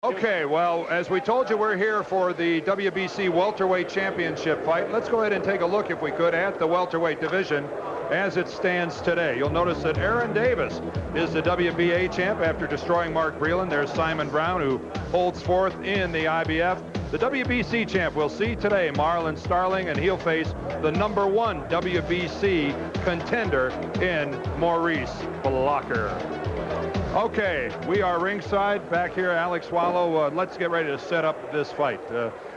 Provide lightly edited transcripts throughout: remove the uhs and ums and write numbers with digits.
Okay, well, as we told you, we're here for the WBC welterweight championship fight. Let's go ahead and take a look, if we could, at the welterweight division as it stands today. You'll notice that Aaron Davis is the WBA champ after destroying Mark Breland. There's Simon Brown, who holds fourth in the IBF. The WBC champ we'll see today, Marlon Starling, and he'll face the #1 WBC contender in Maurice Blocker. Okay, we are ringside back here. Alex Swallow, let's get ready to set up this fight.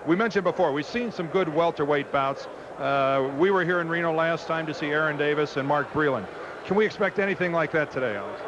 We mentioned before, we've seen some good welterweight bouts. We were here in Reno last time to see Aaron Davis and Mark Breland. Can we expect anything like that today, Alex?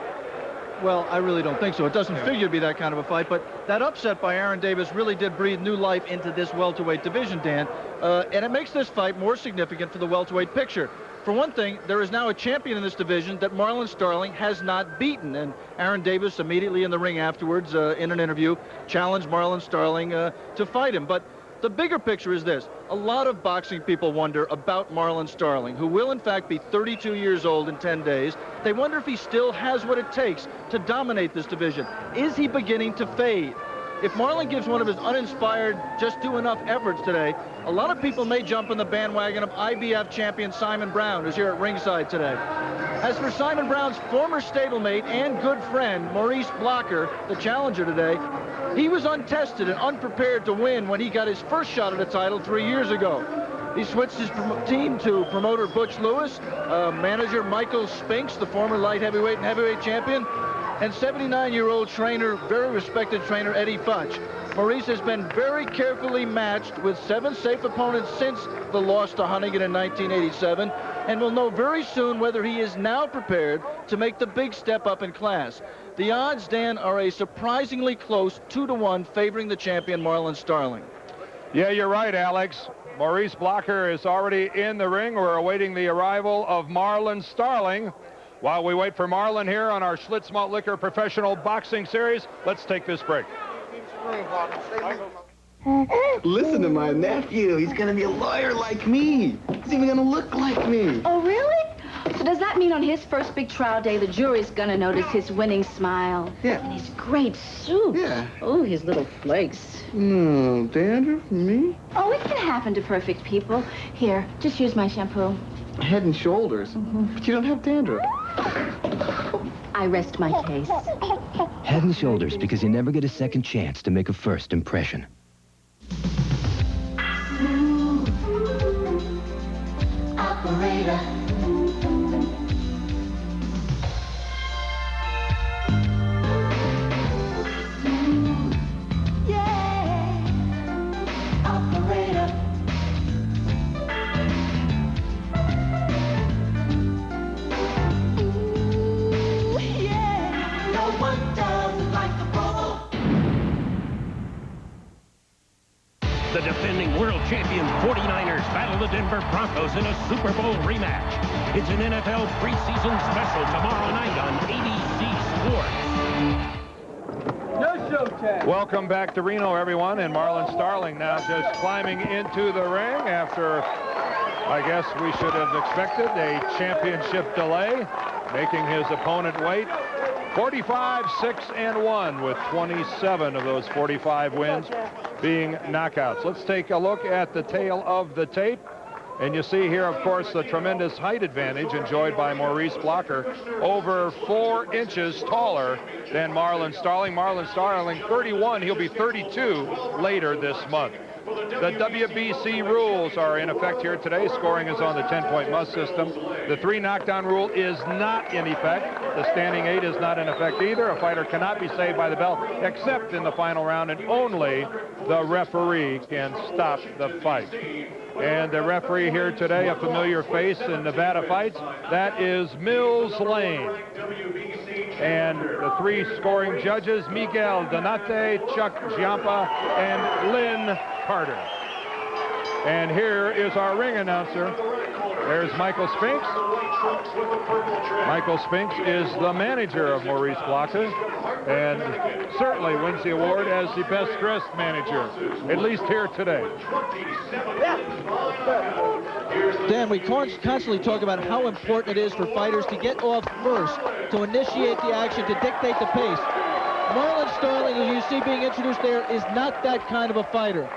Well, I really don't think so. It doesn't figure to be that kind of a fight, but that upset by Aaron Davis really did breathe new life into this welterweight division, Dan, and it makes this fight more significant for the welterweight picture. For one thing, there is now a champion in this division that Marlon Starling has not beaten, and Aaron Davis immediately in the ring afterwards, in an interview, challenged Marlon Starling to fight him. But the bigger picture is this. A lot of boxing people wonder about Marlon Starling, who will in fact be 32 years old in 10 days. They wonder if he still has what it takes to dominate this division. Is he beginning to fade? If Marlon gives one of his uninspired, just do enough efforts today, a lot of people may jump on the bandwagon of IBF champion Simon Brown, who's here at ringside today. As for Simon Brown's former stablemate and good friend, Maurice Blocker, the challenger today, he was untested and unprepared to win when he got his first shot at the title 3 years ago. He switched his team to promoter Butch Lewis, manager Michael Spinks, the former light heavyweight and heavyweight champion, and 79-year-old trainer, very respected trainer, Eddie Futch. Maurice has been very carefully matched with 7 safe opponents since the loss to Huntington in 1987, and will know very soon whether he is now prepared to make the big step up in class. The odds, Dan, are a surprisingly close 2-1 favoring the champion Marlon Starling. Yeah, you're right, Alex. Maurice Blocker is already in the ring. We're awaiting the arrival of Marlon Starling. While we wait for Marlon here on our Schlitz Malt Liquor Professional Boxing Series, let's take this break. Listen to my nephew. He's going to be a lawyer like me. He's even going to look like me. Oh, really? So does that mean on his first big trial day, the jury's going to notice his winning smile? Yeah. And his great suit? Yeah. Oh, his little flakes. No, dandruff, me? Oh, it can happen to perfect people. Here, just use my shampoo. Head and shoulders. But you don't have dandruff. I rest my case. Head and Shoulders, because you never get a second chance to make a first impression. Operator. The defending world champion 49ers battle the Denver Broncos in a Super Bowl rematch. It's an NFL preseason special tomorrow night on ABC Sports. No showtime. Welcome back to Reno, everyone, and Marlon Starling now just climbing into the ring after, I guess we should have expected, a championship delay, making his opponent wait. 45-6-1 with 27 of those 45 wins being knockouts. Let's take a look at the tail of the tape. And you see here, of course, the tremendous height advantage enjoyed by Maurice Blocker, over 4 inches taller than Marlon Starling. Marlon Starling, 31. He'll be 32 later this month. The WBC rules are in effect here today. Scoring is on the 10-point must system. The 3 knockdown rule is not in effect. The standing 8 is not in effect either. A fighter cannot be saved by the bell except in the final round, and only the referee can stop the fight. And the referee here today, a familiar face in Nevada fights, that is Mills Lane. And the 3 scoring judges, Miguel Donate, Chuck Giampa, and Lynn Carter. And here is our ring announcer. There's Michael Spinks. Michael Spinks is the manager of Maurice Blocker and certainly wins the award as the best dressed manager, at least here today. Dan, we constantly talk about how important it is for fighters to get off first, to initiate the action, to dictate the pace. Marlon Starling, as you see being introduced there, is not that kind of a fighter.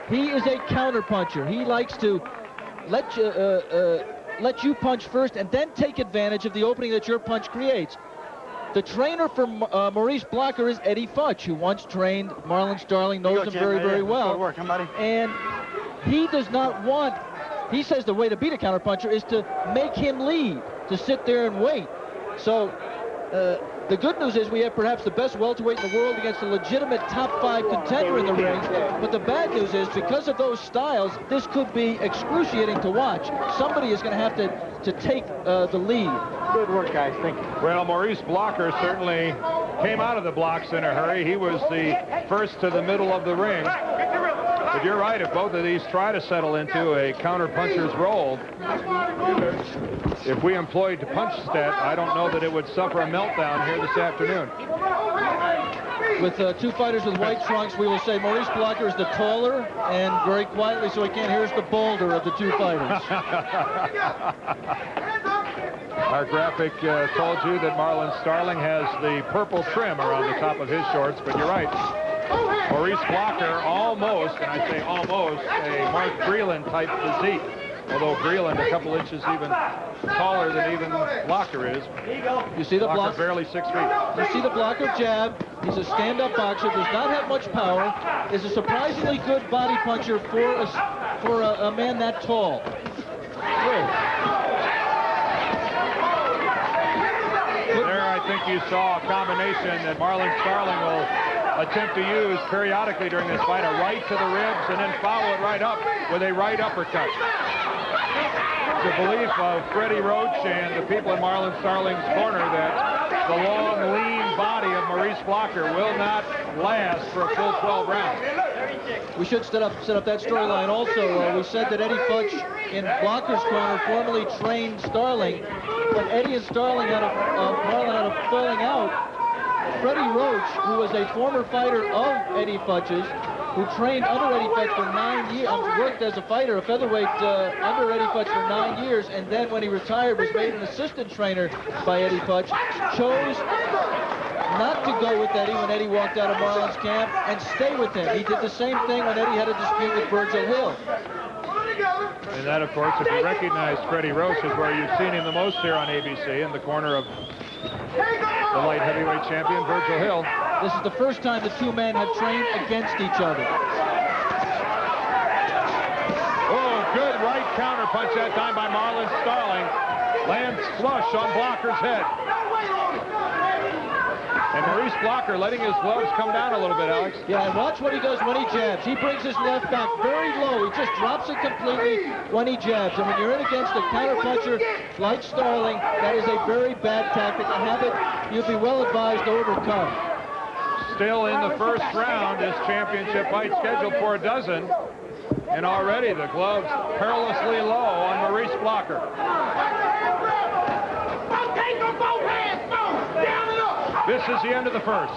He is a counterpuncher. He likes to let you punch first and then take advantage of the opening that your punch creates. The trainer for Maurice Blocker is Eddie Futch, who once trained Marlon Starling, knows him very, very well. And he does not want, he says the way to beat a counterpuncher is to make him lead, to sit there and wait. So the good news is we have perhaps the best welterweight in the world against a legitimate top 5 contender in the ring. But the bad news is because of those styles, this could be excruciating to watch. Somebody is going to have to take the lead. Good work, guys. Thank you. Well, Maurice Blocker certainly came out of the blocks in a hurry. He was the first to the middle of the ring. But you're right, if both of these try to settle into a counterpuncher's role, if we employed Punchstat, I don't know that it would suffer a meltdown here this afternoon. With 2 fighters with white trunks, we will say Maurice Blocker is the taller, and very quietly so he can't hear us, the bolder of the 2 fighters. Our graphic told you that Marlon Starling has the purple trim around the top of his shorts, but you're right. Maurice Blocker almost, and I say almost, a Mark Breland type physique. Although Breland a couple inches even taller than even Blocker is. You see the Blocker barely 6 feet. You see the Blocker jab. He's a stand-up boxer, does not have much power, is a surprisingly good body puncher for a man that tall. There, I think you saw a combination that Marlon Starling will attempt to use periodically during this fight, a right to the ribs and then follow it right up with a right uppercut. The belief of Freddie Roach and the people in Marlon Starling's corner that the long, lean body of Maurice Blocker will not last for a full 12 rounds. We should set up that storyline also. We said that Eddie Futch in Blocker's corner formerly trained Starling, but Eddie and Starling Marlon had a falling out. Freddie Roach, who was a former fighter of Eddie Futch's, who trained under Eddie Futch for 9 years, worked as a fighter, a featherweight under Eddie Futch for 9 years, and then when he retired was made an assistant trainer by Eddie Futch, chose not to go with Eddie when Eddie walked out of Marlon's camp and stay with him. He did the same thing when Eddie had a dispute with Virgil Hill. And that, of course, if you recognize Freddie Roach, is where you've seen him the most here on ABC, in the corner of the light heavyweight champion, Virgil Hill. This is the first time the 2 men have trained against each other. Oh, good right counter punch that time by Marlon Starling. Lands flush on Blocker's head. And Maurice Blocker letting his gloves come down a little bit, Alex. Yeah, and watch what he does when he jabs. He brings his left back very low. He just drops it completely when he jabs. And when you're in against a counterpuncher like Starling, that is a very bad tactic, a habit you'd be well advised to overcome. Still in the first round, this championship fight scheduled for a dozen. And already the gloves perilously low on Maurice Blocker. This is the end of the first.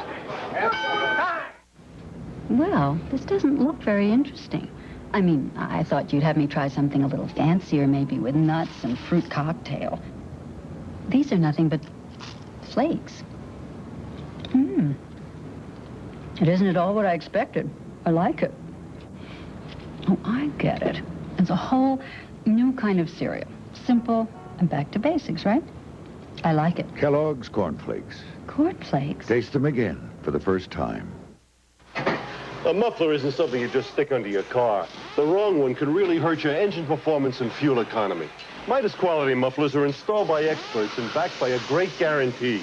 Well, this doesn't look very interesting. I mean, I thought you'd have me try something a little fancier, maybe with nuts and fruit cocktail. These are nothing but flakes. It isn't at all what I expected. I like it. Oh, I get it. It's a whole new kind of cereal. Simple and back to basics, right? I like it. Kellogg's Corn Flakes. Corn Flakes? Taste them again for the first time. A muffler isn't something you just stick under your car. The wrong one can really hurt your engine performance and fuel economy. Midas quality mufflers are installed by experts and backed by a great guarantee.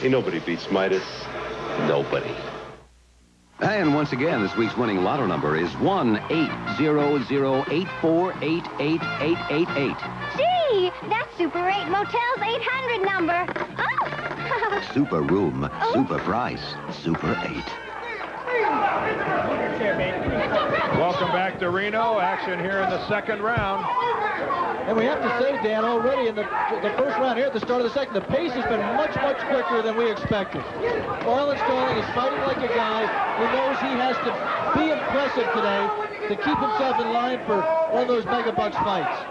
Ain't nobody beats Midas. Nobody. And once again, this week's winning lotto number is 1-800-848-8888. Gee, that's Super 8 Motel's 800 number. Oh! Super room, super price, Super 8. Welcome back to Reno. Action here in the second round. And we have to say, Dan, already in the first round here at the start of the second, the pace has been much, much quicker than we expected. Marlon Starling is fighting like a guy who knows he has to be impressive today to keep himself in line for one of those megabucks fights.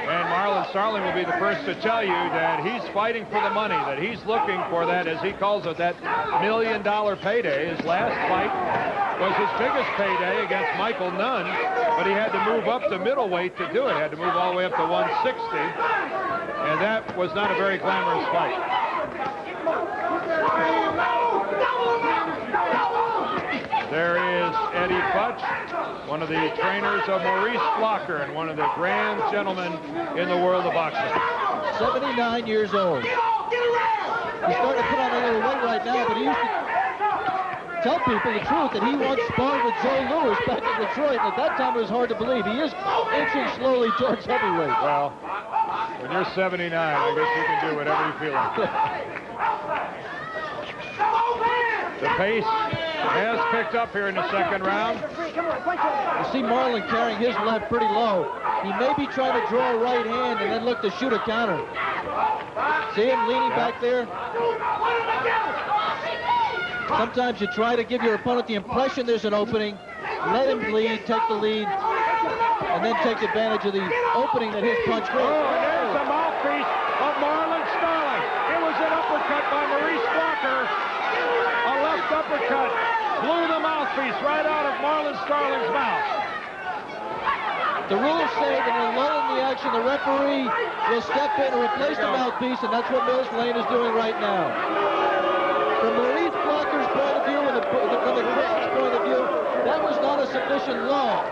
And Marlon Marlon Starling will be the first to tell you that he's fighting for the money, that he's looking for that, as he calls it, that $1 million payday. His last fight was his biggest payday against Michael Nunn, but he had to move up to middleweight to do it. Had to move all the way up to 160, and that was not a very glamorous fight. There is Eddie Futch, one of the trainers of Maurice Blocker and one of the grand gentlemen in the world of boxing. 79 years old. He's starting to put on a little weight right now, but he used to tell people the truth that he once sparred with Joe Louis back in Detroit, and at that time it was hard to believe. He is inching slowly towards heavyweight. Well, when you're 79, I guess you can do whatever you feel like. The pace has picked up here in the second round. You see Marlon carrying his left pretty low. He may be trying to draw a right hand and then look to shoot a counter. See him leaning back there? Sometimes you try to give your opponent the impression there's an opening, let him lead, take the lead, and then take advantage of the opening that his punch creates. Oh, and there's the mouthpiece of Marlon Starling. It was an uppercut by Maurice Blocker. A left uppercut blew the mouthpiece right out of Marlon Starling's mouth. The rules say that in a lull in the action, the referee will step in and replace the mouthpiece, and that's what Mills Lane is doing right now. From Maurice Blocker's point of view and from the crowd's point of view, that was not a sufficient lull.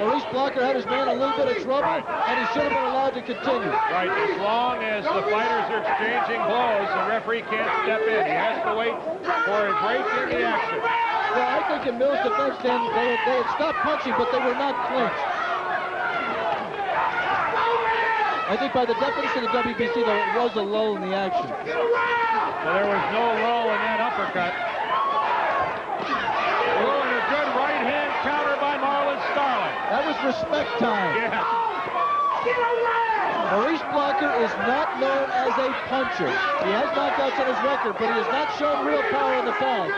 Maurice Blocker had his man in a little bit of trouble, and he should have been allowed to continue. Right, as long as the fighters are exchanging blows, the referee can't step in. He has to wait for a break in the action. Well, I think in Mills' defense, then, they had stopped punching, but they were not clinched. I think by the definition of the WBC, there was a lull in the action. So there was no lull in that uppercut. Oh, and a good right-hand counter by Marlon Starling. That was respect time. Yes. Maurice Blocker is not known as a puncher. He has knockouts on his record, but he has not shown real power in the past.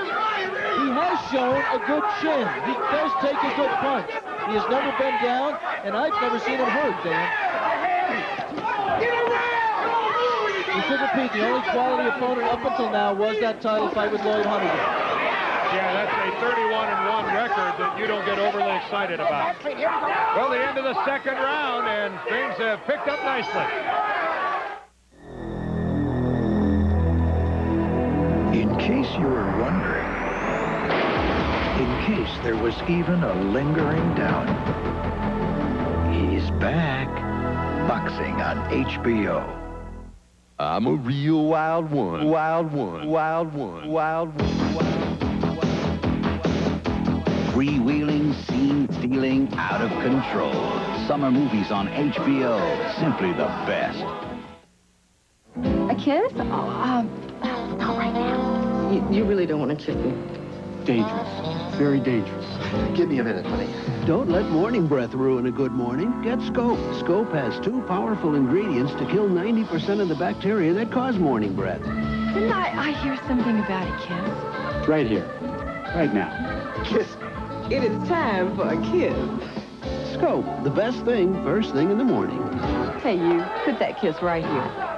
He has shown a good chin. He does take a good punch. He has never been down, and I've never seen him hurt, Dan. We should repeat, the only quality opponent up until now was that title fight with Lloyd Huntington. Yeah, that's a 31-1 record that you don't get overly excited about. Well, the end of the second round, and things have picked up nicely. In case you were wondering, in case there was even a lingering doubt, he's back. Boxing on HBO. I'm a real wild one. Wild one. Wild one. Wild one. Freewheeling, scene-stealing, out of control. Summer movies on HBO. Simply the best. A kiss? Oh, not right now. You really don't want to kiss me? Dangerous. Very dangerous. Give me a minute, honey. Don't let morning breath ruin a good morning. Get Scope. Scope has 2 powerful ingredients to kill 90% of the bacteria that cause morning breath. Didn't I hear something about a kiss? Right here. Right now. Kiss. It is time for a kiss. Scope, the best thing, first thing in the morning. Hey, you. Put that kiss right here.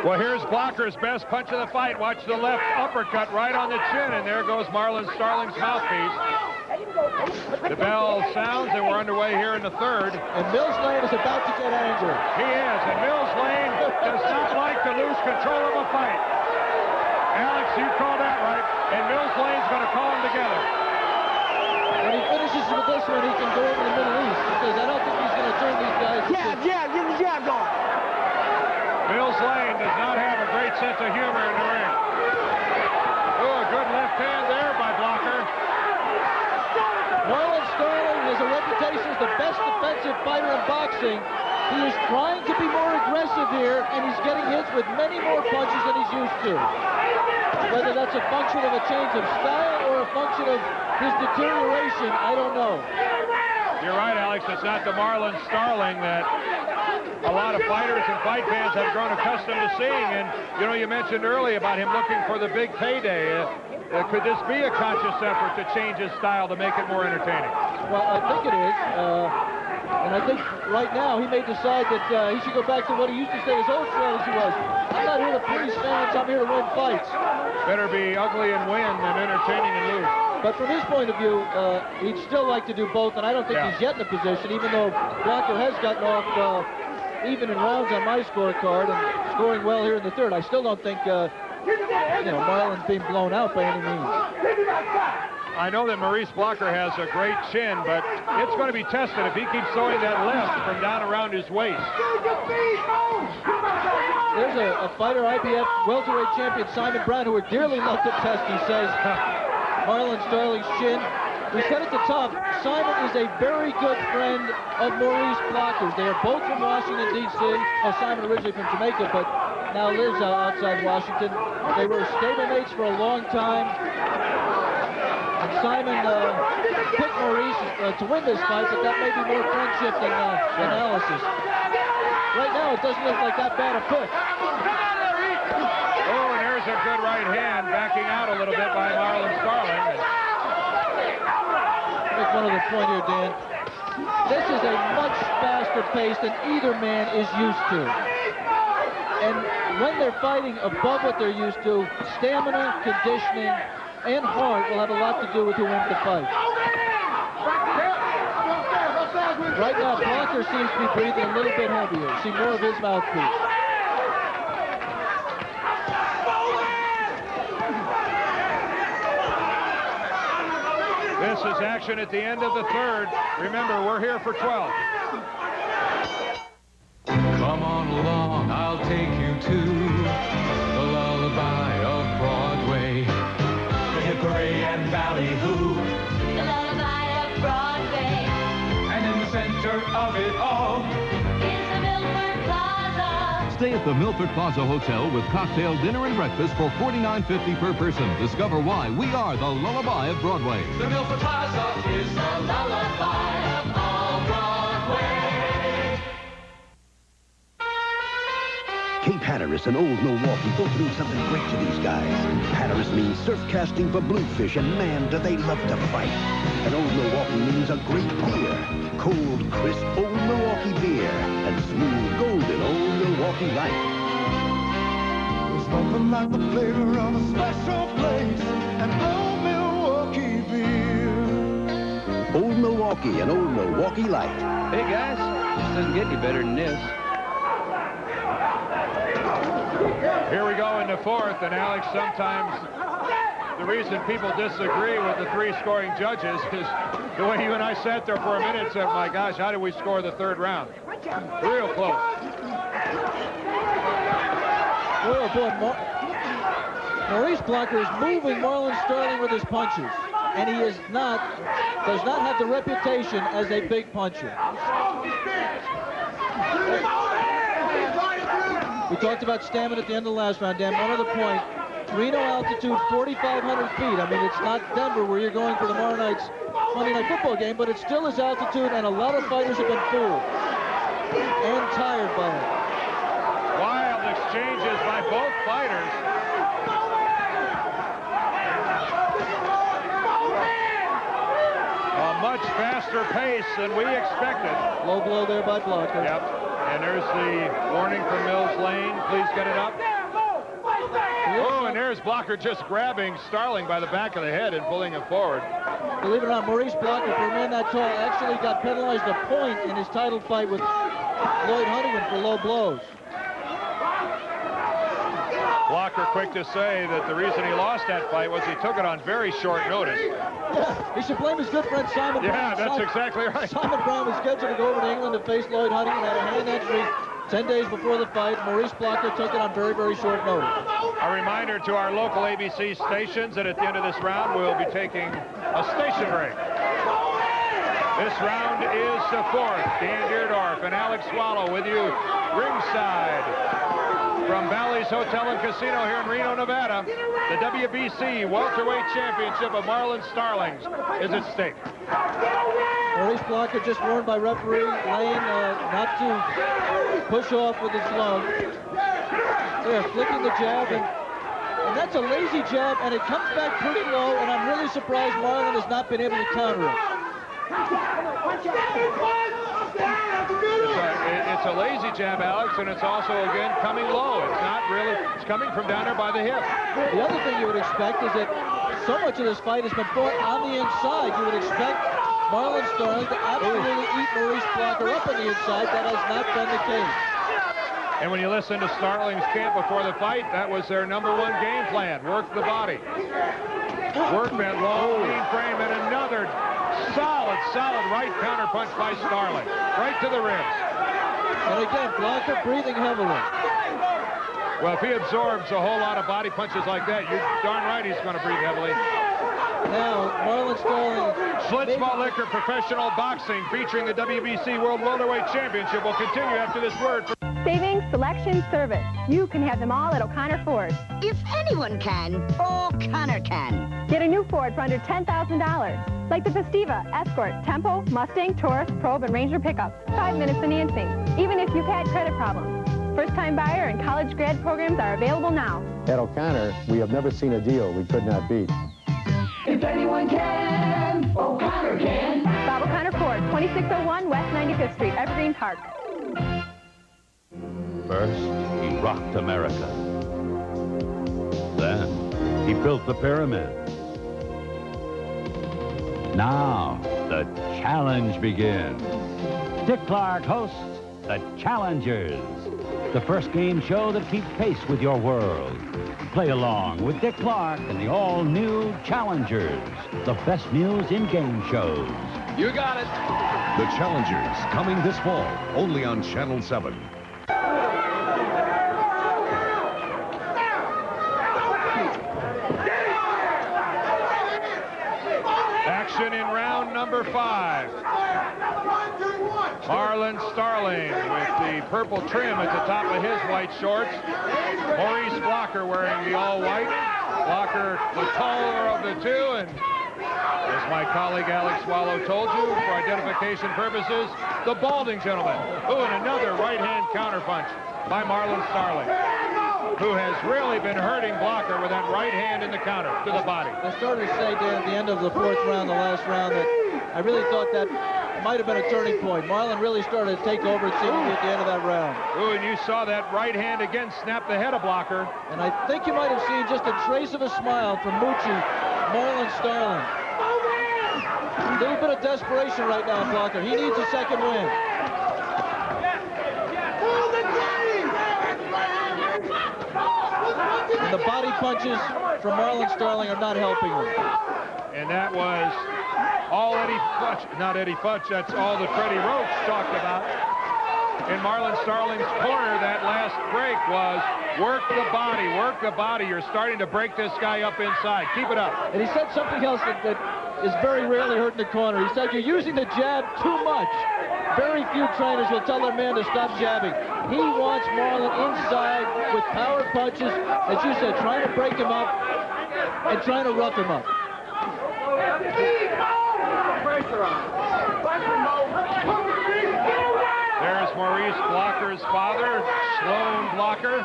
Well, here's Blocker's best punch of the fight. Watch the left uppercut right on the chin, and there goes Marlon Starling's mouthpiece. The bell sounds, and we're underway here in the third. And Mills Lane is about to get angry. He is, and Mills Lane does not like to lose control of a fight. Alex, you called that right, and Mills Lane's going to call them together. When he finishes with this one, he can go over to the Middle East, because I don't think he's going to turn these guys. Jab, get the jab going. Mills Lane does not have a great sense of humor in the ring. Oh, a good left hand there by Blocker. Marlon Starling has a reputation as the best defensive fighter in boxing. He is trying to be more aggressive here, and he's getting hits with many more punches than he's used to. Whether that's a function of a change of style or a function of his deterioration, I don't know. You're right, Alex. It's not the Marlon Starling that a lot of fighters and fight fans have grown accustomed to seeing. And, you know, you mentioned earlier about him looking for the big payday. Could this be a conscious effort to change his style to make it more entertaining? Well, I think it is. And I think right now he may decide that he should go back to what he used to say his old strategy was. I'm not here to please fans, I'm here to win fights. Better be ugly and win than entertaining and lose. But from his point of view, he'd still like to do both, and I don't think he's yet in a position, even though Blocker has gotten off even in rounds on my scorecard and scoring well here in the third. I still don't think, Marlon's being blown out by any means. I know that Maurice Blocker has a great chin, but it's going to be tested if he keeps throwing that left from down around his waist. There's a fighter, IBF welterweight champion Simon Brown, who would dearly love to test, he says, Marlon Starling's chin. We said at the top, Simon is a very good friend of Maurice Blocker's. They are both from Washington, D.C. Simon originally from Jamaica, but now lives outside Washington. They were stablemates for a long time. And Simon picked Maurice to win this fight, but that may be more friendship than analysis. Right now, it doesn't look like that bad a pick. Oh, and there's a good right hand backing out a little bit by Marlon Starling. Make one other point here, Dan. This is a much faster pace than either man is used to. And when they're fighting above what they're used to, stamina, conditioning, and heart will have a lot to do with who wins the fight. Right now, Blocker seems to be breathing a little bit heavier. See more of his mouthpiece. This is action at the end of the third. Remember, we're here for 12. Come on along, I'll take you to the lullaby of Broadway. The Hickory and Ballyhoo. The lullaby of Broadway. And in the center of it all is the Milford Plaza. Stay at the Milford Plaza Hotel with cocktail, dinner, and breakfast for $49.50 per person. Discover why we are the lullaby of Broadway. The Milford Plaza is the lullaby of all Broadway. Cape Hatteras and Old Milwaukee both mean something great to these guys. Hatteras means surf casting for bluefish, and man, do they love to fight. And Old Milwaukee means a great beer. Cold, crisp Old Milwaukee beer and smooth, golden Old Milwaukee Light. There's nothing like the flavor of a special place and Old Milwaukee beer. Old Milwaukee and Old Milwaukee Light. Hey, guys, this doesn't get any better than this. Here we go in the fourth, and Alex, sometimes the reason people disagree with the three scoring judges is the way you and I sat there for a minute and said, my gosh, how did we score the third round? Real close. Oh, boy, Maurice Blocker is moving Marlon Starling with his punches, and he does not have the reputation as a big puncher. We talked about stamina at the end of the last round, Dan. One other point. Reno altitude, 4,500 feet. I mean, it's not Denver where you're going for tomorrow night's Monday Night Football game, but it still is altitude, and a lot of fighters have been fooled and tired by it. Wild exchanges by both fighters. A much faster pace than we expected. Low blow there by Blocker. Yep. And there's the warning from Mills Lane. Please get it up. Oh, and there's Blocker just grabbing Starling by the back of the head and pulling him forward. Believe it or not, Maurice Blocker, for a man that tall, actually got penalized a point in his title fight with Lloyd Huntington for low blows. Blocker quick to say that the reason he lost that fight was he took it on very short notice. Yeah, he should blame his good friend Simon Brown. Yeah, that's exactly right. Simon Brown was scheduled to go over to England to face Lloyd Huntington, had a hand injury 10 days before the fight. Maurice Blocker took it on very, very short notice. A reminder to our local ABC stations that at the end of this round, we'll be taking a station break. This round is the fourth. Dan Deerdorf and Alex Swallow with you ringside from Bally's Hotel and Casino here in Reno, Nevada. The WBC welterweight championship of Marlon Starling is at stake. Maurice Blocker just warned by referee Lane not to push off with his glove. They're flicking the jab, and that's a lazy jab, and it comes back pretty low, and I'm really surprised Marlon has not been able to counter it. It's a lazy jab, Alex, and it's also, again, coming low. It's not really, it's coming from down there by the hip. The other thing you would expect is that so much of this fight has been fought on the inside. You would expect Marlon Starling to absolutely eat Maurice Blocker up on the inside. That has not been the case. And when you listen to Starling's camp before the fight, that was their #1 game plan, work the body. Work that long, lean frame, and another solid right counter punch by Starling, right to the ribs. And again, Blocker breathing heavily. Well, if he absorbs a whole lot of body punches like that, you're darn right he's going to breathe heavily. Now, Marlon Starling. Schlitzmall Liquor Professional Boxing featuring the WBC World Welterweight Championship will continue after this word. Savings, selection, service. You can have them all at O'Connor Ford. If anyone can, O'Connor can. Get a new Ford for under $10,000. Like the Festiva, Escort, Tempo, Mustang, Taurus, Probe, and Ranger pickups. 5 minutes financing, even if you've had credit problems. First-time buyer and college grad programs are available now. At O'Connor, we have never seen a deal we could not beat. If anyone can, O'Connor can. Bob O'Connor Ford, 2601 West 95th Street, Evergreen Park. First, he rocked America. Then, he built the pyramids. Now, the challenge begins. Dick Clark hosts The Challengers, the first game show that keeps pace with your world. Play along with Dick Clark and the all-new Challengers, the best news in game shows. You got it. The Challengers, coming this fall, only on Channel 7. Action in round number 5. Marlon Starling with the purple trim at the top of his white shorts. Maurice Blocker wearing the all-white. Blocker, the taller of the two, and as my colleague Alex Swallow told you, for identification purposes, the balding gentleman. Ooh, and another right-hand counterpunch by Marlon Starling, who has really been hurting Blocker with that right hand in the counter to the body. I started to say, Dan, at the end of the 4th round, the last round, that I really thought that might have been a turning point. Marlon really started to take over, it seemed to be at the end of that round. Ooh, and you saw that right hand again snap the head of Blocker. And I think you might have seen just a trace of a smile from Moochie, Marlon Starling. A little bit of desperation right now, Blocker. He needs a second win. And the body punches from Marlon Starling are not helping him. And that was all Eddie Futch, not Eddie Futch, that's all that Freddie Roach talked about. In Marlon Starling's corner, that last break was work the body. You're starting to break this guy up inside. Keep it up. And he said something else that is very rarely heard in the corner. He said, you're using the jab too much. Very few trainers will tell their man to stop jabbing. He wants Marlon inside with power punches, as you said, trying to break him up and trying to rough him up. There's Maurice Blocker's father, Sloan Blocker.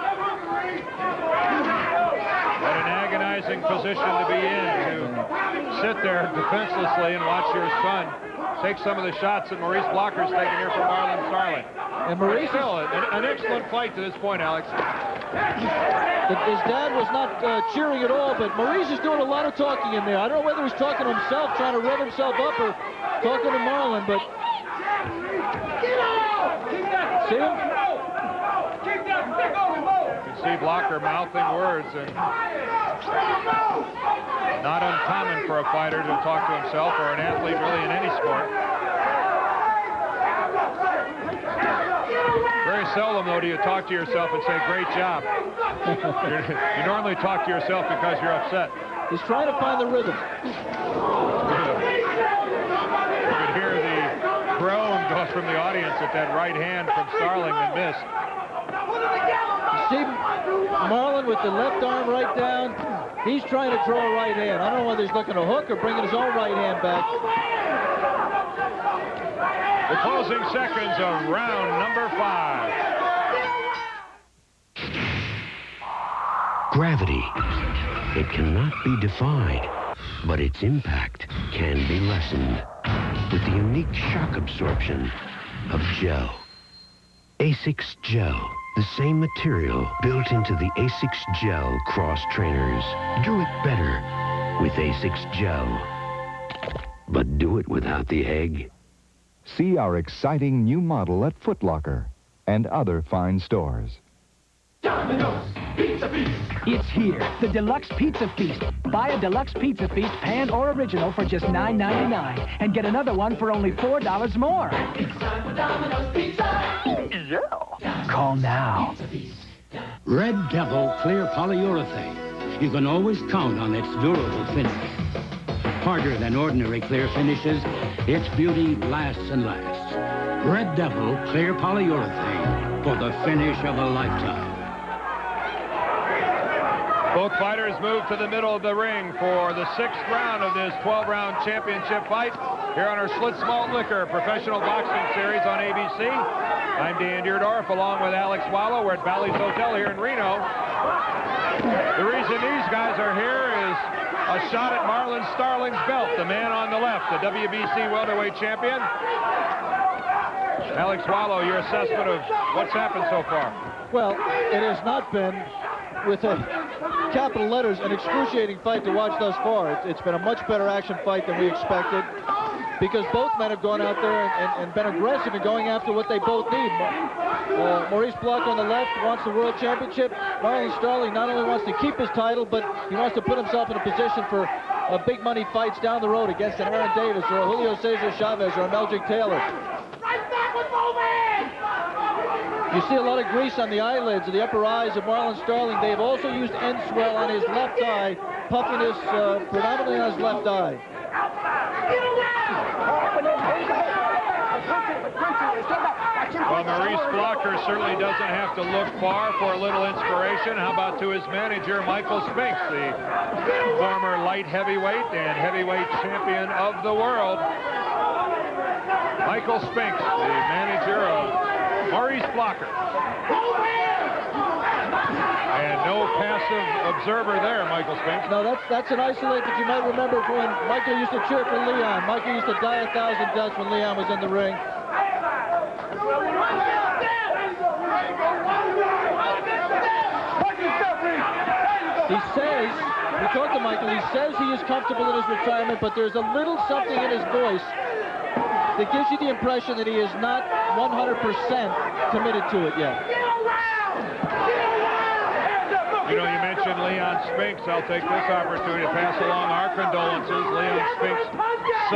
What an agonizing position to be in, to sit there defenselessly and watch your son take some of the shots that Maurice Blocker's taking here from Marlon Starling. And Maurice, still an excellent fight to this point, Alex. His dad was not cheering at all, but Maurice is doing a lot of talking in there. I don't know whether he's talking to himself, trying to rev himself up, or talking to Marlon, but... See him? You can see Blocker mouthing words, and not uncommon for a fighter to talk to himself, or an athlete really in any sport. Very seldom, though, do you talk to yourself and say, great job. You normally talk to yourself because you're upset. He's trying to find the rhythm. You could hear the groan go from the audience at that right hand from Starling that missed. You see Marlon with the left arm right down. He's trying to throw a right hand. I don't know whether he's looking to hook or bringing his own right hand back. The closing seconds of round number 5. Gravity. It cannot be defied, but its impact can be lessened. With the unique shock absorption of gel. Asics Gel, the same material built into the Asics Gel cross trainers. Do it better with Asics Gel. But do it without the egg. See our exciting new model at Foot Locker and other fine stores. Domino's Pizza Feast. It's here, the Deluxe Pizza Feast. Buy a Deluxe Pizza Feast pan or original for just $9.99 and get another one for only $4 more. It's time for Domino's Pizza. Yeah. Call now. Red Devil Clear Polyurethane. You can always count on its durable finish. Harder than ordinary clear finishes, its beauty lasts and lasts. Red Devil Clear Polyurethane for the finish of a lifetime. Both fighters move to the middle of the ring for the 6th round of this 12-round championship fight here on our Schlitz Malt Liquor Professional Boxing Series on ABC. I'm Dan Deerdorf along with Alex Wallow. We're at Bally's Hotel here in Reno. The reason these guys are here is a shot at Marlon Starling's belt, the man on the left, the WBC welterweight champion. Alex Wallow, your assessment of what's happened so far? Well, it has not been, with capital letters, an excruciating fight to watch thus far. It's been a much better action fight than we expected, because both men have gone out there and been aggressive in going after what they both need. Maurice Blocker on the left wants the world championship. Marlon Starling not only wants to keep his title, but he wants to put himself in a position for big money fights down the road against an Aaron Davis or a Julio Cesar Chavez or a Meldrick Taylor. You see a lot of grease on the eyelids of the upper eyes of Marlon Starling. They have also used end swell on his left eye, puffiness predominantly on his left eye. Well, Maurice Blocker certainly doesn't have to look far for a little inspiration. How about to his manager, Michael Spinks, the former light heavyweight and heavyweight champion of the world. Michael Spinks, the manager of Maurice Blocker. And no passive observer there, Michael Spinks. No, that's an isolate that you might remember when Michael used to cheer for Leon. Michael used to die 1,000 deaths when Leon was in the ring. He says, we talked to Michael, he says he is comfortable in his retirement, but there's a little something in his voice that gives you the impression that he is not 100% committed to it yet. You know, you mentioned Leon Spinks. I'll take this opportunity to pass along our condolences. Leon Spinks'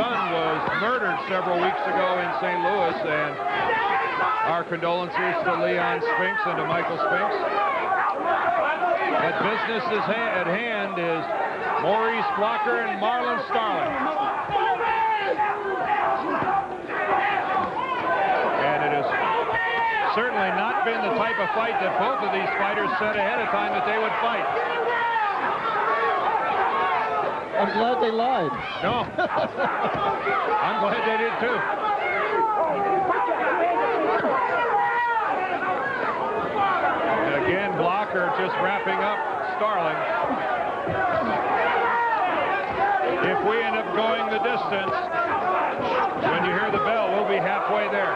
son was murdered several weeks ago in St. Louis, and our condolences to Leon Spinks and to Michael Spinks. But business at hand is Maurice Blocker and Marlon Starling. And it has certainly not been the type of fight that both of these fighters said ahead of time that they would fight. I'm glad they lied. No. I'm glad they did too. And again, Blocker just wrapping up Starling. If we end up going the distance, when you hear the bell, we'll be halfway there.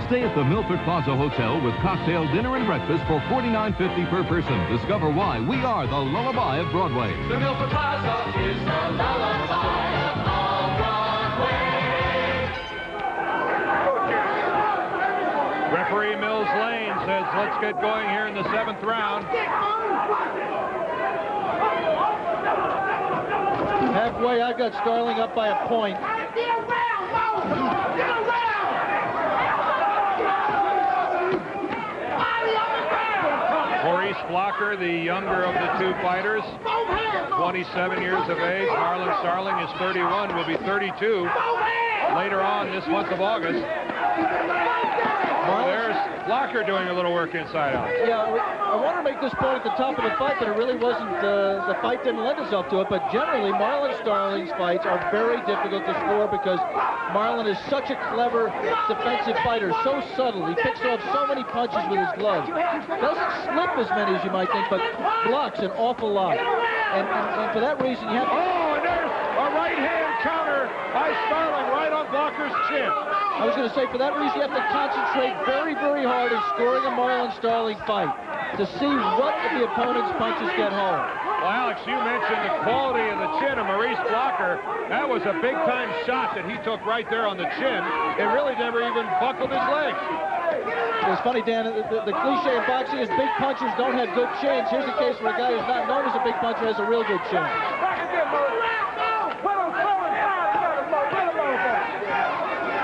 Stay at the Milford Plaza Hotel with cocktail, dinner, and breakfast for $49.50 per person. Discover why we are the lullaby of Broadway. The Milford Plaza is the lullaby of all Broadway. Referee Mills Lane says, let's get going here in the 7th round. Halfway, I've got Starling up by a point. Maurice Blocker, the younger of the two fighters, 27 years of age. Marlon Starling is 31, will be 32 later on this month of August. There's Blocker doing a little work inside out. Yeah, I want to make this point at the top of the fight, but it really wasn't, the fight didn't lend itself to it, but generally Marlon Starling's fights are very difficult to score because Marlon is such a clever defensive fighter, so subtle. He picks off so many punches with his gloves. Doesn't slip as many as you might think, but blocks an awful lot. And for that reason, you have to... Oh, and there's a right-hand counter by Starling right on Blocker's chin. I was going to say, for that reason, you have to concentrate very, very hard in scoring a Marlon Starling fight to see what of the opponent's punches get home. Well, Alex, you mentioned the quality of the chin of Maurice Blocker. That was a big-time shot that he took right there on the chin. It really never even buckled his legs. It's funny, Dan, the cliche in boxing is big punchers don't have good chins. Here's a case where a guy who's not known as a big puncher has a real good chin.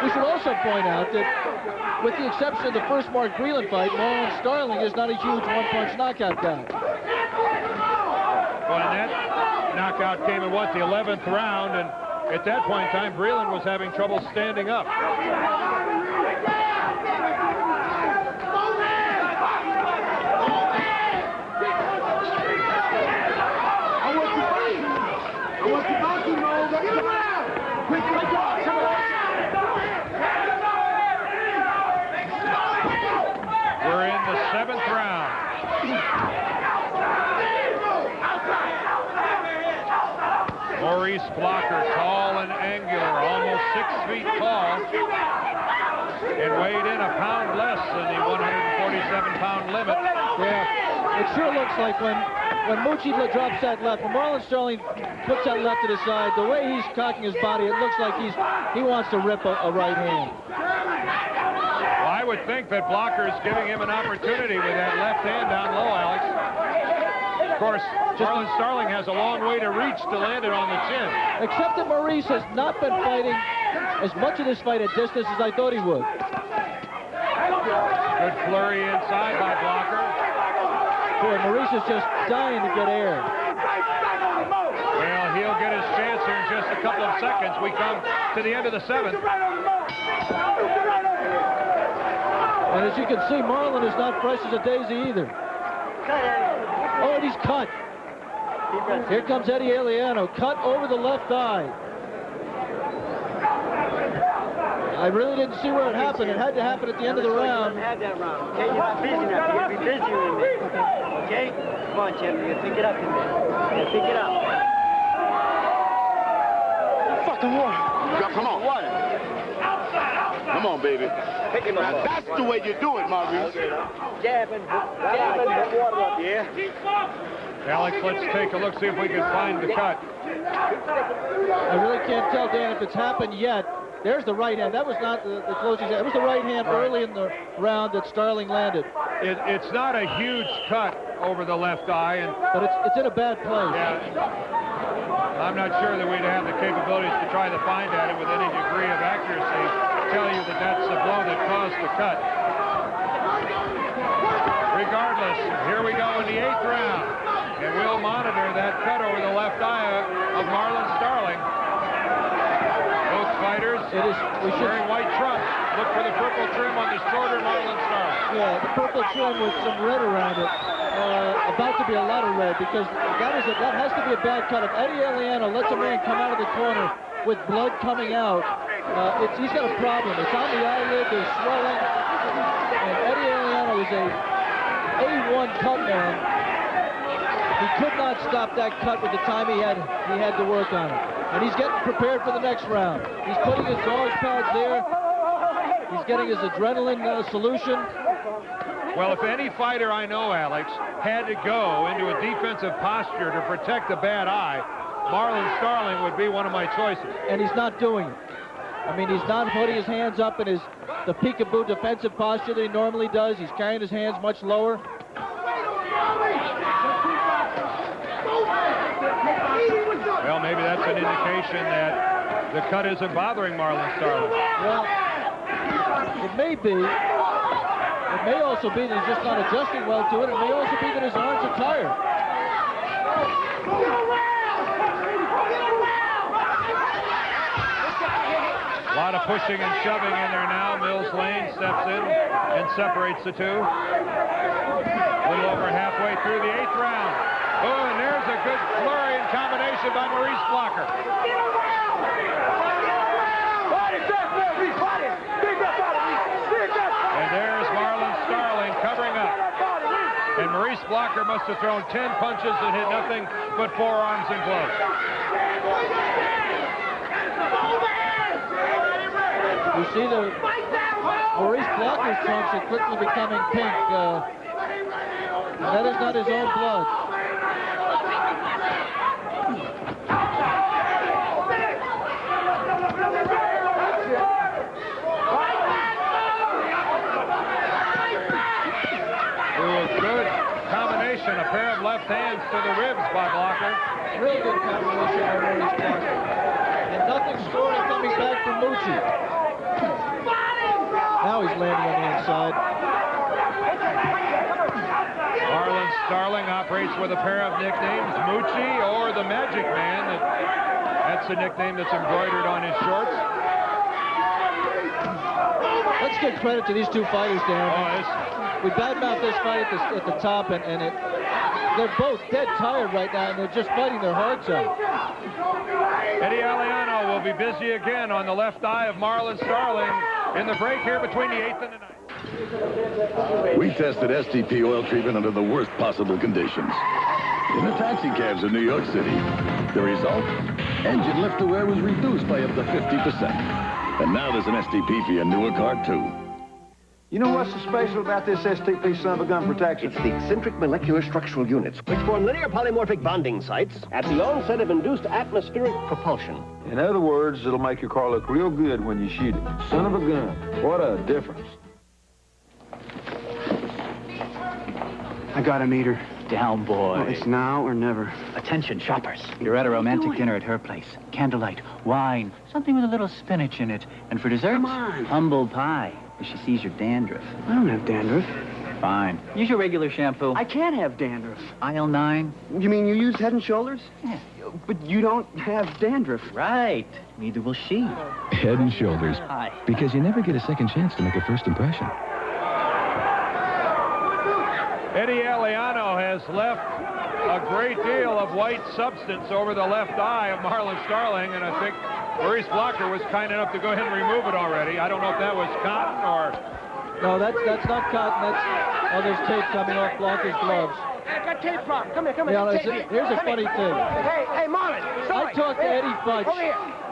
We should also point out that, with the exception of the first Mark Breland fight, Marlon Starling is not a huge one-punch knockout guy. Well, and that knockout came in, what, the 11th round, and at that point in time, Breland was having trouble standing up. We're in the 7th round. Maurice Blocker, tall and angular, almost 6 feet tall, and weighed in a pound less than the 147-pound limit. Yeah, it sure looks like when Moochie drops that left, when Marlon Starling puts that left to the side, the way he's cocking his body, it looks like he wants to rip a right hand. Well, I would think that Blocker is giving him an opportunity with that left hand down low, Alex. Of course, Marlon Starling has a long way to reach to land it on the chin. Except that Maurice has not been fighting as much of this fight at distance as I thought he would. Good flurry inside by Blocker. Boy, Maurice is just dying to get air. Well, he'll get his chance here in just a couple of seconds. We come to the end of the 7th. And as you can see, Marlon is not fresh as a daisy either. Oh, and he's cut. Here comes Eddie Aliano, cut over the left eye. I really didn't see where it happened. It had to happen at the end of the round. Have that round. Okay, you're not busy enough. You're going to be busier in there. Okay? Come on, Jim. You're going to pick it up in there. Yeah, pick it up. Fucking water. Come on. Water. Come on, baby. Pick him up. Now, that's the way you do it, Maurice. Jabbing. Put water up here. Alex, let's take a look, see if we can find the cut. I really can't tell, Dan, if it's happened yet. There's the right hand. That was not the closing hand. It was the right hand early in the round that Starling landed. It's not a huge cut over the left eye, but it's in a bad place. Yeah. I'm not sure that we'd have the capabilities to try to find at it with any degree of accuracy. Tell you that that's the blow that caused the cut. Regardless, here we go in the 8th round, and we'll monitor that cut over the left eye of Marlon Starling. Both fighters wearing white trunks. Look for the purple trim on the shorter Marlon Starling. Yeah, the purple trim with some red around it. About to be a lot of red, because that has to be a bad cut. If Eddie Aliano lets a man come out of the corner with blood coming out, he's got a problem. It's on the eyelid, there's swelling, and Eddie Aliano is a A1 cut man. He could not stop that cut with the time he had to work on it. And he's getting prepared for the next round. He's putting his gauze pads there. He's getting his adrenaline solution. Well, if any fighter I know, Alex, had to go into a defensive posture to protect the bad eye, Marlon Starling would be one of my choices. And he's not doing it. I mean, he's not putting his hands up in the peekaboo defensive posture that he normally does. He's carrying his hands much lower. Well, maybe that's an indication that the cut isn't bothering Marlon Starling. Well, it may be. It may also be that he's just not adjusting well to it. It may also be that his arms are tired. A lot of pushing and shoving in there now. Mills Lane steps in and separates the two. A little over halfway through the 8th round. Oh, and there's a good flurry and combination by Maurice Blocker. And there's Marlon Starling covering up. And Maurice Blocker must have thrown 10 punches and hit nothing but forearms and gloves. You see the Maurice Blocker's trunks are quickly becoming pink. That is not his own blood. Good combination, a pair of left hands to the ribs by Blocker. Real good combination by Maurice Blocker. And nothing scoring coming back from Mucci. Now he's landing on the inside. Marlon Starling operates with a pair of nicknames, Mucci or the Magic Man. That's the nickname that's embroidered on his shorts. Let's give credit to these two fighters, Dan. We badmouth this fight at the top, and they're both dead tired right now, and they're just fighting their hearts out. Eddie Aliano will be busy again on the left eye of Marlon Starling in the break here between the 8th and the 9th. We tested STP oil treatment under the worst possible conditions. In the taxi cabs of New York City. The result? Engine lift to wear was reduced by up to 50%. And now there's an STP for your newer car, too. You know what's so special about this STP son of a gun protection? It's the eccentric molecular structural units, which form linear polymorphic bonding sites at the onset of induced atmospheric propulsion. In other words, it'll make your car look real good when you shoot it. Son of a gun. What a difference. I got a meter. Down, boy. Well, it's now or never. Attention, shoppers. You're at a romantic dinner at her place. Candlelight, wine, something with a little spinach in it. And for dessert, Come on. humble pie. If she sees your dandruff. I don't have dandruff. Fine. Use your regular shampoo. I can't have dandruff. Aisle 9. You mean you use Head and Shoulders? Yeah. But you don't have dandruff. Right. Neither will she. Head and Shoulders. Hi. Because you never get a second chance to make a first impression. Eddie Aliano has left a great deal of white substance over the left eye of Marlon Starling, and I think Maurice Blocker was kind enough to go ahead and remove it already. I don't know if that was cotton or... No, that's not cotton. That's... Oh, there's tape coming off Blocker's gloves. I got tape problem. Come here. Yeah, here's a funny thing. Hey, Marlon. I talked to Eddie Futch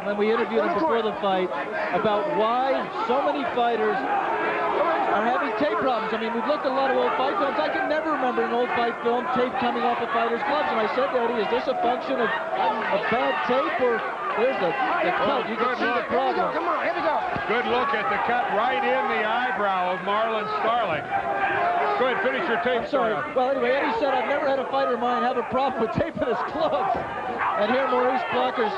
when we interviewed him before the fight about why so many fighters are having tape problems. I mean, we've looked at a lot of old fight films. I can never remember an old fight film, tape coming off a fighter's gloves. And I said to Eddie, is this a function of bad tape, or there's the cut? You can see the problem. Come on, here we go. Good look at the cut right in the eyebrow of Marlon Starling. Go ahead, finish your tape. I'm sorry. Well, anyway, Eddie said, I've never had a fighter of mine have a problem with tape in his gloves. And here Maurice Blocker's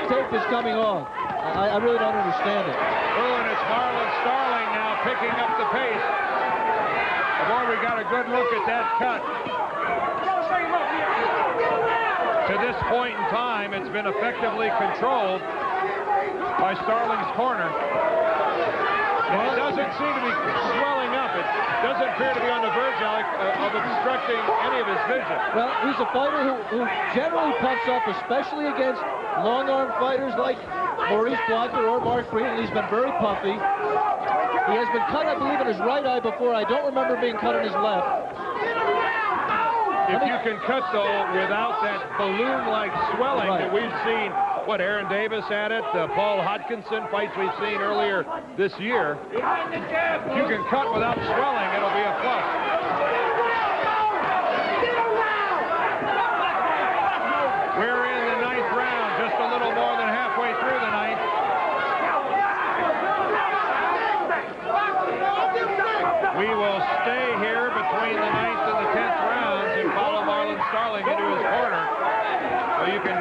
tape is coming off. I really don't understand it. Oh, and it's Marlon Starling now picking up the pace. Boy, we got a good look at that cut. To this point in time, it's been effectively controlled by Starling's corner. And it doesn't seem to be swelling up. It doesn't appear to be on the verge of obstructing any of his vision. Well, he's a fighter who generally puffs up, especially against long-arm fighters like Maurice Blocker or Mark Green. He's been very puffy. He has been cut, I believe, in his right eye before. I don't remember being cut in his left. If you can cut, though, without that balloon-like swelling that we've seen, Aaron Davis had it, Paul Hodgkinson fights we've seen earlier this year. If you can cut without swelling, it'll be a plus. We're in the 9th round, just a little more than halfway through the 9th. We will stay here between the 9th and the 10th rounds and follow Marlon Starling into his corner. So you can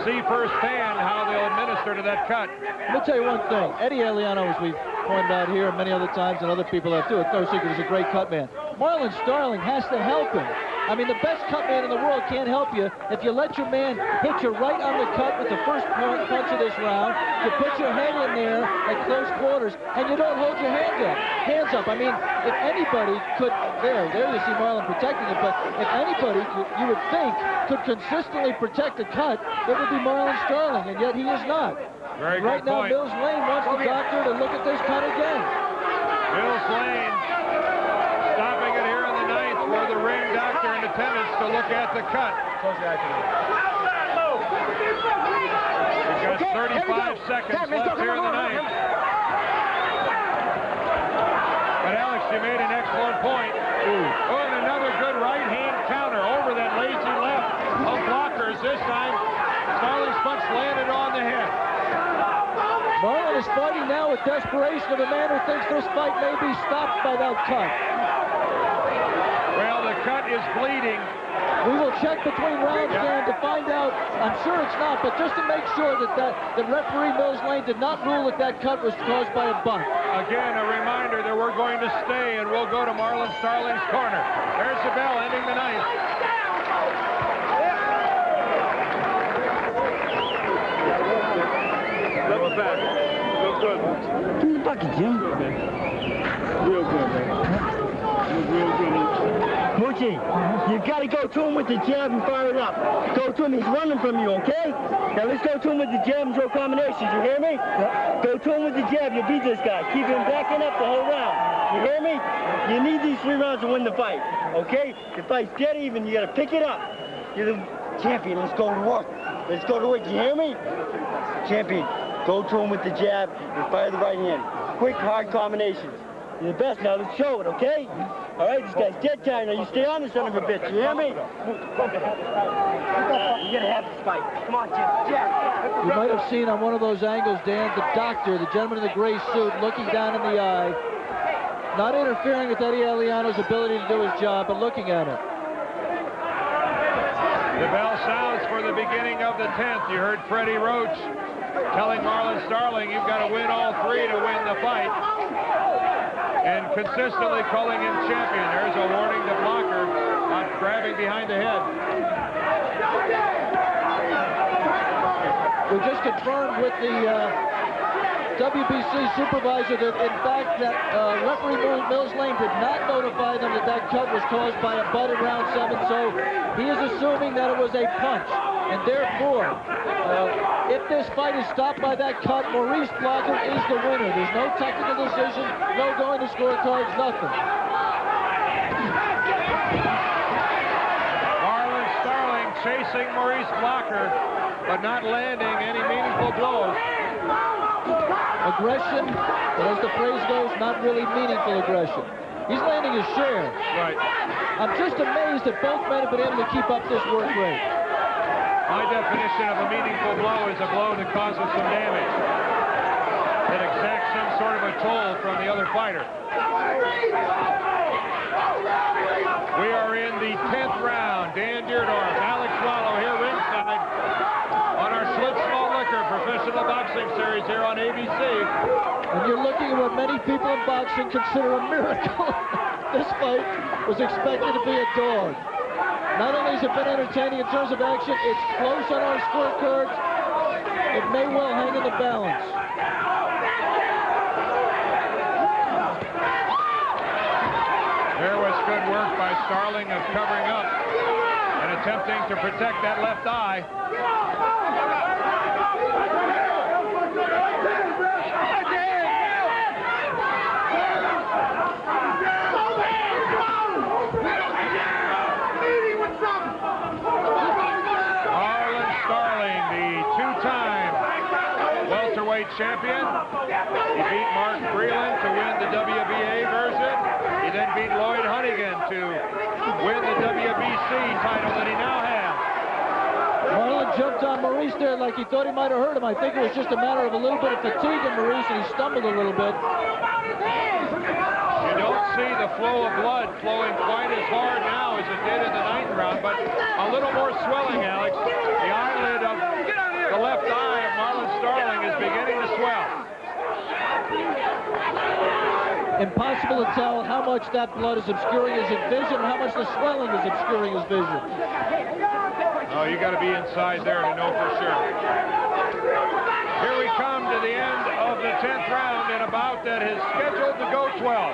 see firsthand how they'll administer to that cut. Let me tell you one thing. Eddie Aliano, as we've pointed out here many other times, and other people have too, it's no secret, is a great cut man. Marlon Starling has to help him. I mean, the best cut man in the world can't help you if you let your man hit you right on the cut with the first punch of this round. You put your head in there at close quarters, and you don't hold your hands up. I mean, if anybody could, there you see Marlon protecting it, but if anybody, you would think, could consistently protect a cut, it would be Marlon Starling, and yet he is not. Very right good now, point. Mills Lane wants the doctor to look at this cut again. Mills Lane stopping it here in the ninth for the ring doctor in attendance to look at the cut. We've got 35 seconds left here in the ninth. But Alex, you made an excellent point. Oh, and another good right-hand counter over that lazy left of Blockers. This time, Starling's punch landed on the head. Marlon is fighting now with desperation of a man who thinks this fight may be stopped by that cut. Well, the cut is bleeding. We will check between rounds, Dan, to find out. I'm sure it's not, but just to make sure that the referee Mills Lane did not rule that that cut was caused by a bunt. Again, a reminder that we're going to stay, and we'll go to Marlon Starling's corner. There's the bell ending the ninth. Level back. Real good. Give me the bucket, Jim. Real good, man. Real good. Moochie, you got to go to him with the jab and fire it up. Go to him. He's running from you, okay? Now let's go to him with the jab and throw combinations. You hear me? Go to him with the jab. You'll beat this guy. Keep him backing up the whole round. You hear me? You need these 3 rounds to win the fight, okay? The fight's dead even. You got to pick it up. You're the champion. Let's go to work. Let's go to work. You hear me? Champion, go to him with the jab and fire the right hand. Quick, hard combinations. You're the best. Now let's show it, okay? All right, this guy's dead tired. Now you stay on this son of a bitch. You hear me? You're gonna have this fight. Come on, Jim. Jab. You might have seen on one of those angles, Dan, the doctor, the gentleman in the gray suit, looking down in the eye, not interfering with Eddie Aliano's ability to do his job, but looking at it. The bell sounds for the beginning of the 10th. You heard Freddie Roach telling Marlon Starling, you've got to win all 3 to win the fight. And consistently calling him champion. There's a warning to Blocker on grabbing behind the head. We just confirmed with the WBC supervisor that, in fact, that referee Mills Lane did not notify them that that cut was caused by a butt in round 7, so he is assuming that it was a punch. And therefore, if this fight is stopped by that cut, Maurice Blocker is the winner. There's no technical decision, no going to scorecards, nothing. Marlon Starling chasing Maurice Blocker, but not landing any meaningful blows. Aggression, but as the phrase goes, not really meaningful aggression. He's landing his share. Right. I'm just amazed that both men have been able to keep up this work rate. My definition of a meaningful blow is a blow that causes some damage, that exacts some sort of a toll from the other fighter. We are in the 10th round. Dan Deardorff, Alex Wallow here ringside on our Schlitz Small Liquor Professional Boxing Series here on ABC. And you're looking at what many people in boxing consider a miracle. This fight was expected to be a dog. Not only has it been entertaining in terms of action, it's close on our scorecards. It may well hang in the balance. There was good work by Starling of covering up and attempting to protect that left eye. Marlon Starling, the 2-time welterweight champion. He beat Mark Breland to win the WBA version. He then beat Lloyd Hunnigan to win the WBC title that he now has. Marlon jumped on Maurice there like he thought he might have hurt him. I think it was just a matter of a little bit of fatigue in Maurice, and he stumbled a little bit. You don't see the flow of blood flowing quite as hard now as it did in the 9th round, but a little more swelling, Alex. The eyelid of impossible to tell how much that blood is obscuring his vision and how much the swelling is obscuring his vision. Oh, you got to be inside there to know for sure. Here we come to the end of the 10th round in a bout that is scheduled to go 12.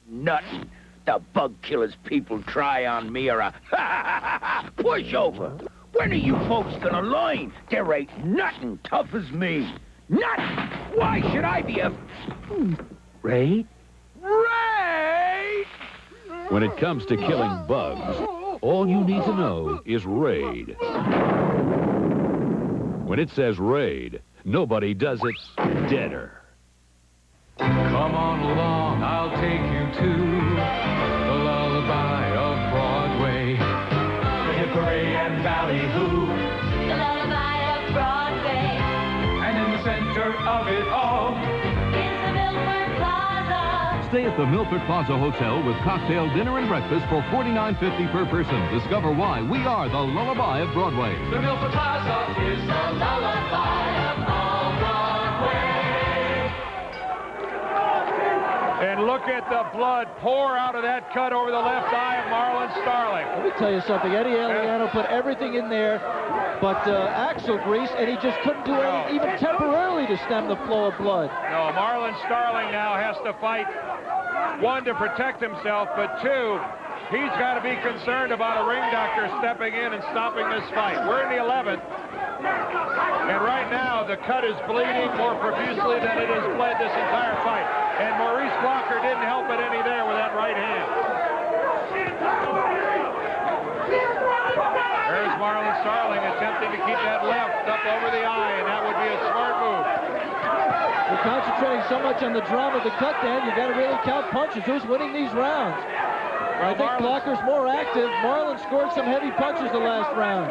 Nothing. The bug killers people try on me are a pushover. When are you folks gonna learn? There ain't nothing tough as me. Nothing. Why should I be a... Ray? Ray! When it comes to killing bugs, all you need to know is raid. When it says raid, nobody does it deader. Come on along, I'll take you to the lullaby of Broadway. The hickory and ballyhoo. The lullaby of Broadway. And in the center of it all is the Milford Plaza. Stay at the Milford Plaza Hotel with cocktail, dinner, and breakfast for $49.50 per person. Discover why we are the lullaby of Broadway. The Milford Plaza is the lullaby of all Broadway. And look at the blood pour out of that cut over the left eye of Marlon Starling. Let me tell you something. Eddie Aliano put everything in there but axle grease, and he just couldn't do anything, even temporarily, to stem the flow of blood. No, Marlon Starling now has to fight, one, to protect himself, but two, he's got to be concerned about a ring doctor stepping in and stopping this fight. We're in the 11th, and right now the cut is bleeding more profusely than it has bled this entire fight. And Maurice Blocker didn't help it any there with that right hand. There's Marlon Starling attempting to keep that left up over the eye, and that would be a smart move. You're concentrating so much on the drama of the cut, Dan, you got to really count punches. Who's winning these rounds? I think Blocker's more active. Marlon scored some heavy punches the last round.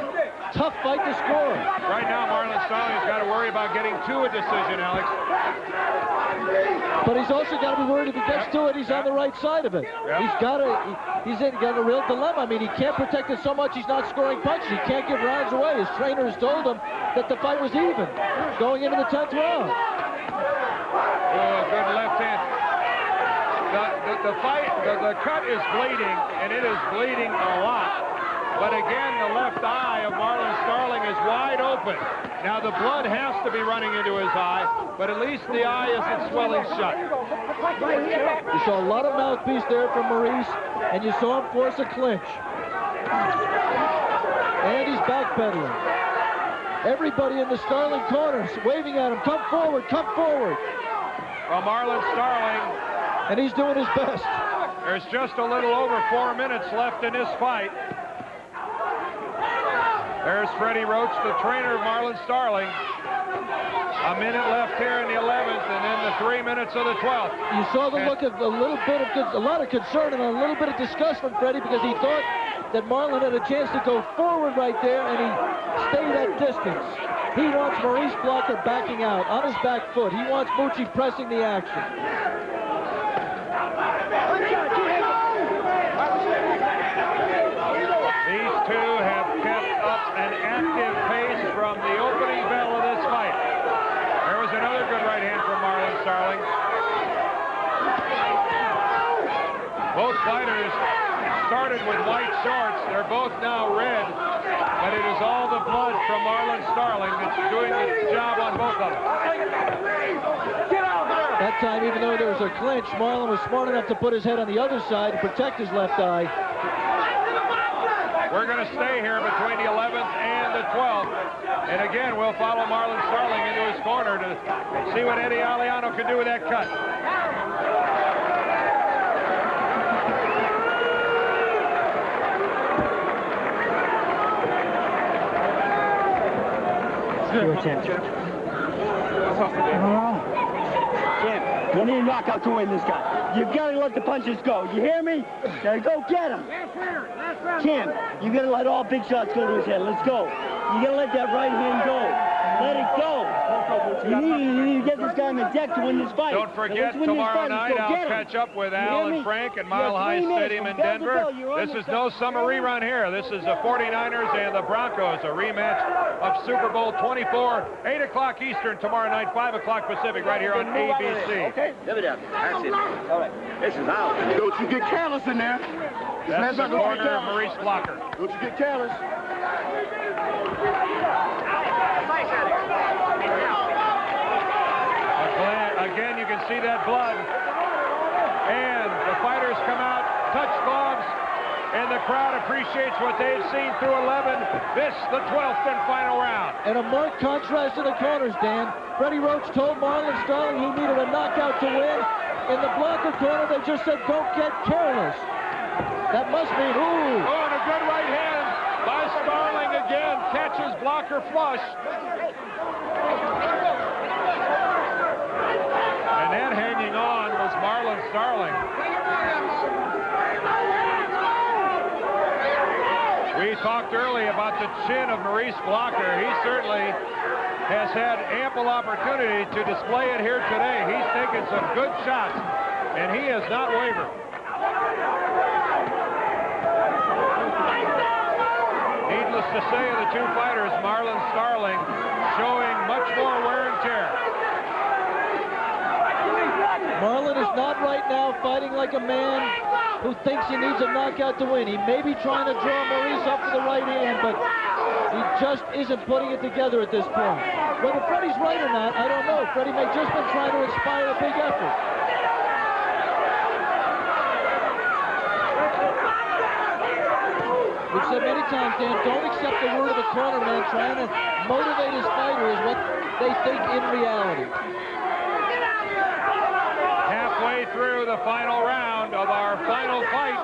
Tough fight to score. Right now, Marlon Starling's got to worry about getting to a decision, Alex. But he's also got to be worried if he gets to it, he's on the right side of it. He's got a real dilemma. I mean, he can't protect it so much he's not scoring punches. He can't give rounds away. His trainer has told him that the fight was even going into the 10th round. Oh, good left hand. The cut is bleeding, and it is bleeding a lot. But again, the left eye of Marlon Starling is wide open. Now, the blood has to be running into his eye, but at least the eye isn't swelling shut. You saw a lot of mouthpiece there from Maurice, and you saw him force a clinch. And he's backpedaling. Everybody in the Starling corners waving at him, come forward, come forward. Well, Marlon Starling... And he's doing his best. There's just a little over 4 minutes left in this fight. There's Freddie Roach, the trainer of Marlon Starling. A minute left here in the 11th, and then the 3 minutes of the 12th. You saw the look of a lot of concern and a little bit of disgust from Freddie, because he thought that Marlon had a chance to go forward right there, and he stayed at distance. He wants Maurice Blocker backing out on his back foot. He wants Mucci pressing the action. These two have kept up an active pace from the opening bell of this fight. There was another good right hand from Marlon Starling. Both fighters started with white shorts. They're both now red, but it is all the blood from Marlon Starling that's doing the job on both of them. That time, even though there was a clinch, Marlon was smart enough to put his head on the other side to protect his left eye. We're going to stay here between the 11th and the 12th. And again, we'll follow Marlon Starling into his corner to see what Eddie Aliano can do with that cut. Your attempt. Jim, you need a knockout to win this guy. You gotta let the punches go. You hear me? Gotta go get him. Tim, you gotta let all big shots go to his head. Let's go. You gotta let that right hand go. Let it go. You need to get this guy in the deck to win this fight. Don't forget, tomorrow night I'll catch up with Al and Frank at Mile High Stadium in Denver. This is no summer rerun here. This is the 49ers and the Broncos, a rematch of Super Bowl 24, 8 o'clock Eastern tomorrow night, 5 o'clock Pacific, right here on ABC. Okay, give it up. That's it. All right. This is out. Don't you get careless in there. That's the corner of Maurice Blocker. Don't you get careless. Again, you can see that blood. And the fighters come out, touch gloves, and the crowd appreciates what they've seen through 11. This, the 12th and final round. And a marked contrast in the corners, Dan. Freddie Roach told Marlon Starling he needed a knockout to win. In the Blocker corner, they just said, don't get careless. That must mean, ooh. Oh, and a good right hand by Starling again. Catches Blocker flush. And then hanging on was Marlon Starling. We talked earlier about the chin of Maurice Blocker. He certainly has had ample opportunity to display it here today. He's taken some good shots, and he has not wavered. Needless to say, of the two fighters, Marlon Starling showing much more wear and tear. Marlon is not right now fighting like a man who thinks he needs a knockout to win. He may be trying to draw Maurice up with the right hand, but he just isn't putting it together at this point. Whether Freddie's right or not, I don't know. Freddie may just been trying to inspire a big effort. We've said many times, Dan, don't accept the word of a corner man trying to motivate his fighter is what they think in reality. Halfway through the final round of our final fight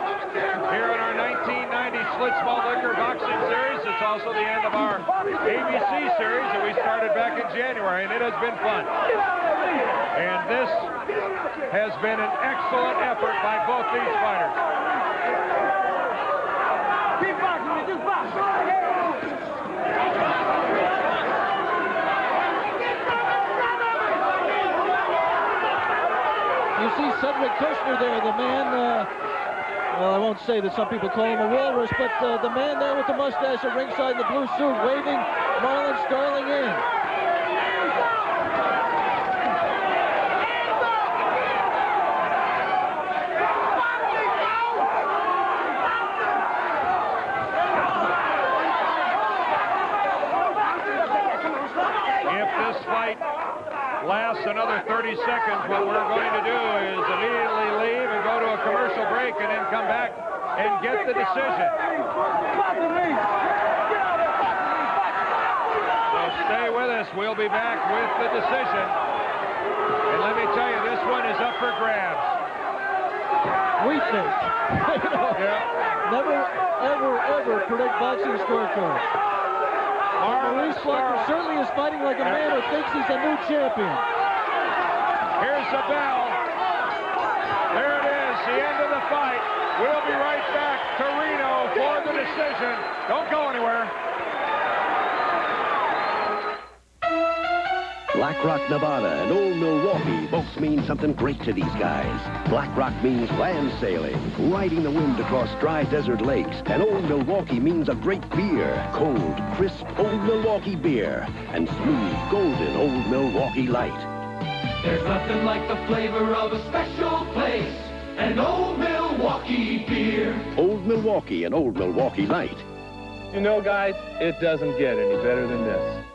here in our 1990 Schlitz Malt Liquor Boxing Series. It's also the end of our ABC series that we started back in January, and it has been fun. And this has been an excellent effort by both these fighters. Keep boxing, just box. You see Cedric Kushner there, the man, well, I won't say that some people call him a walrus, but the man there with the mustache at ringside in the blue suit waving Marlon Starling in. Lasts another 30 seconds, what we're going to do is immediately leave and go to a commercial break and then come back and get the decision. So stay with us. We'll be back with the decision. And let me tell you, this one is up for grabs. We think. Never, ever, ever predict boxing scorecards. Maurice Blocker certainly is fighting like a man who thinks he's a new champion. Here's the bell. There it is, the end of the fight. We'll be right back to Reno for the decision. Don't go anywhere. Black Rock, Nevada and Old Milwaukee both mean something great to these guys. Black Rock means land sailing, riding the wind across dry desert lakes. And Old Milwaukee means a great beer. Cold, crisp Old Milwaukee beer. And smooth, golden Old Milwaukee Light. There's nothing like the flavor of a special place. And Old Milwaukee beer. Old Milwaukee and Old Milwaukee Light. You know, guys, it doesn't get any better than this.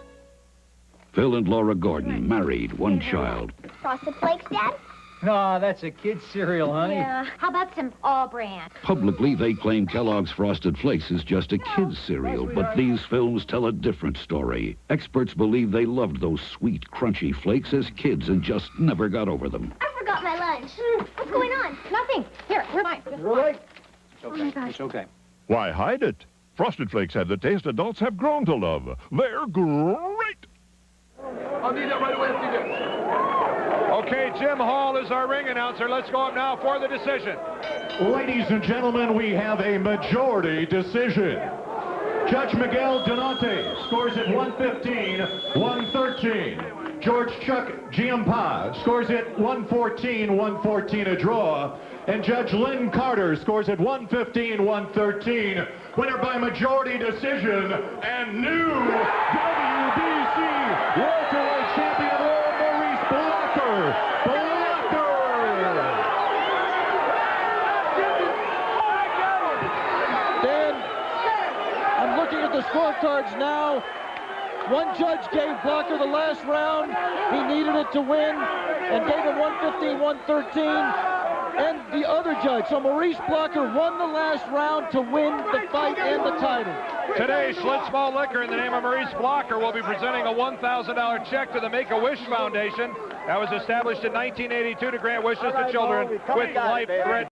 Phil and Laura Gordon, married, one child. Frosted Flakes, Dad? No, that's a kid's cereal, honey. Yeah. How about some all-brand? Publicly, they claim Kellogg's Frosted Flakes is just a kid's cereal, but these films tell a different story. Experts believe they loved those sweet, crunchy flakes as kids and just never got over them. I forgot my lunch. What's going on? Nothing. Here, we're fine. Really? It's okay. Oh my gosh. It's okay. Why hide it? Frosted Flakes have the taste adults have grown to love. They're great! I'll need that right away if you do. Okay, Jim Hall is our ring announcer. Let's go up now for the decision. Ladies and gentlemen, we have a majority decision. Judge Miguel Donante scores at 115-113. George Chuck Giampa scores at 114-114, a draw. And Judge Lynn Carter scores at 115-113. Winner by majority decision and new WBC welterweight champion of the world, Maurice Blocker. Dan, I'm looking at the scorecards now. One judge gave Blocker the last round. He needed it to win and gave him 115-113. And the other judge, so Maurice Blocker won the last round to win the fight and the title. Today, Schlitz Malt Liquor, in the name of Maurice Blocker, will be presenting a $1,000 check to the Make-A-Wish Foundation that was established in 1982 to grant wishes to children with life-threatening